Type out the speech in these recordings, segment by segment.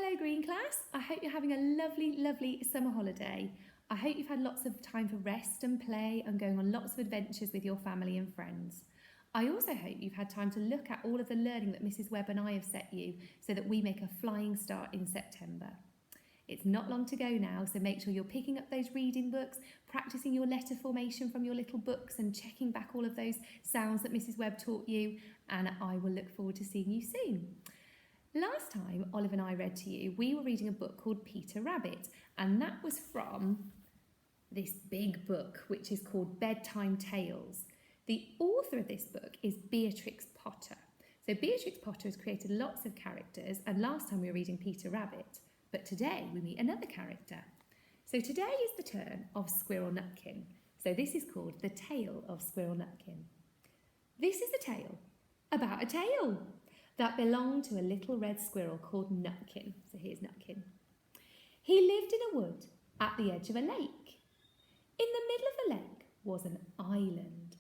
Hello Green Class, I hope you're having a lovely summer holiday. I hope you've had lots of time for rest and play and going on lots of adventures with your family and friends. I also hope you've had time to look at all of the learning that Mrs Webb and I have set you so that we make a flying start in September. It's not long to go now, so make sure you're picking up those reading books, practicing your letter formation from your little books and checking back all of those sounds that Mrs Webb taught you, and I will look forward to seeing you soon. Last time Olive and I read to you, we were reading a book called Peter Rabbit, and that was from this big book which is called Bedtime Tales. The author of this book is Beatrix Potter. So Beatrix Potter has created lots of characters, and last time we were reading Peter Rabbit, but today we meet another character. So today is the turn of Squirrel Nutkin. So this is called The Tale of Squirrel Nutkin. This is a tale about a tail that belonged to a little red squirrel called Nutkin. So here's Nutkin. He lived in a wood at the edge of a lake. In the middle of the lake was an island,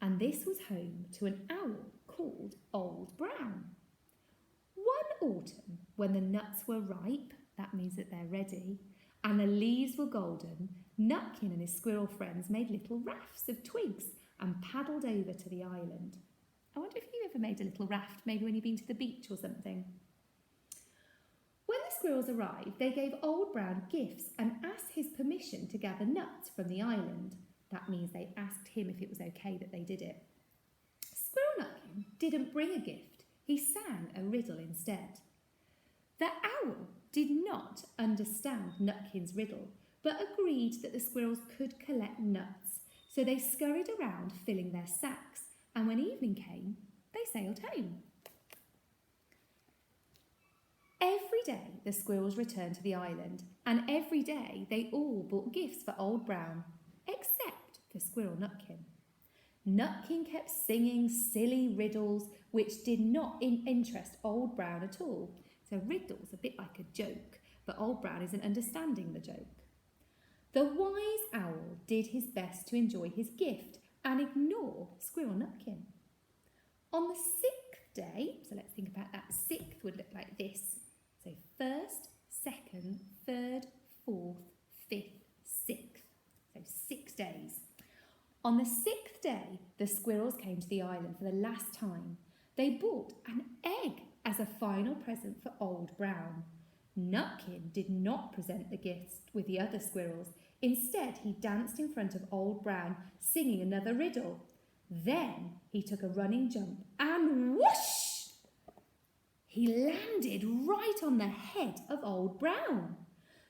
and this was home to an owl called Old Brown. One autumn, when the nuts were ripe, that means that they're ready, and the leaves were golden, Nutkin and his squirrel friends made little rafts of twigs and paddled over to the island. I wonder if you've ever made a little raft, maybe when you've been to the beach or something. When the squirrels arrived, they gave Old Brown gifts and asked his permission to gather nuts from the island. That means they asked him if it was okay that they did it. Squirrel Nutkin didn't bring a gift. He sang a riddle instead. The owl did not understand Nutkin's riddle, but agreed that the squirrels could collect nuts. So they scurried around filling their sacks, and when evening came, they sailed home. Every day the squirrels returned to the island, and every day they all brought gifts for Old Brown, except for Squirrel Nutkin. Nutkin kept singing silly riddles which did not interest Old Brown at all. So riddles, a bit like a joke, but Old Brown isn't understanding the joke. The wise owl did his best to enjoy his gift and ignore Squirrel Nutkin. On the sixth day, so let's think about that, sixth would look like this. So first, second, third, fourth, fifth, sixth. So 6 days. On the sixth day, the squirrels came to the island for the last time. They bought an egg as a final present for Old Brown. Nutkin did not present the gifts with the other squirrels. Instead, he danced in front of Old Brown, singing another riddle. Then he took a running jump and whoosh! He landed right on the head of Old Brown.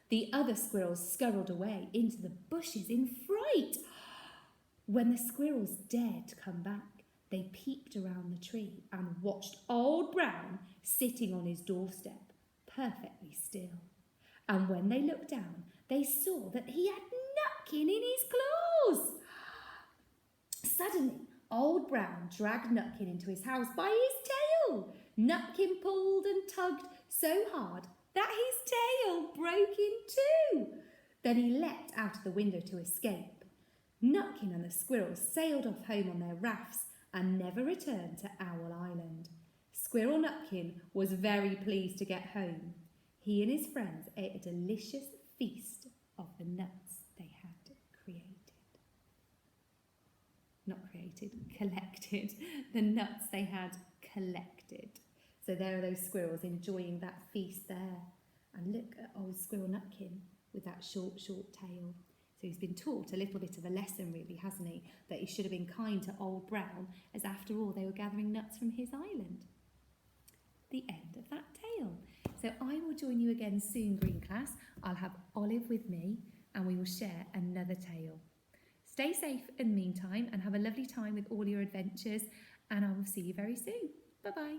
The other squirrels scurried away into the bushes in fright. When the squirrels dared to come back, they peeped around the tree and watched Old Brown sitting on his doorstep, perfectly still. And when they looked down, they saw that he had Nutkin in his claws. Suddenly, Old Brown dragged Nutkin into his house by his tail. Nutkin pulled and tugged so hard that his tail broke in two. Then he leapt out of the window to escape. Nutkin and the squirrels sailed off home on their rafts and never returned to Owl Island. Squirrel Nutkin was very pleased to get home. He and his friends ate a delicious feast of the nuts they had collected. The nuts they had collected. So there are those squirrels enjoying that feast there. And look at old Squirrel Nutkin with that short tail. So he's been taught a little bit of a lesson really, hasn't he? That he should have been kind to Old Brown, as after all they were gathering nuts from his island. The end of that tale. So I will join you again soon, Green Class. I'll have Olive with me and we will share another tale. Stay safe in the meantime and have a lovely time with all your adventures, and I will see you very soon. Bye-bye.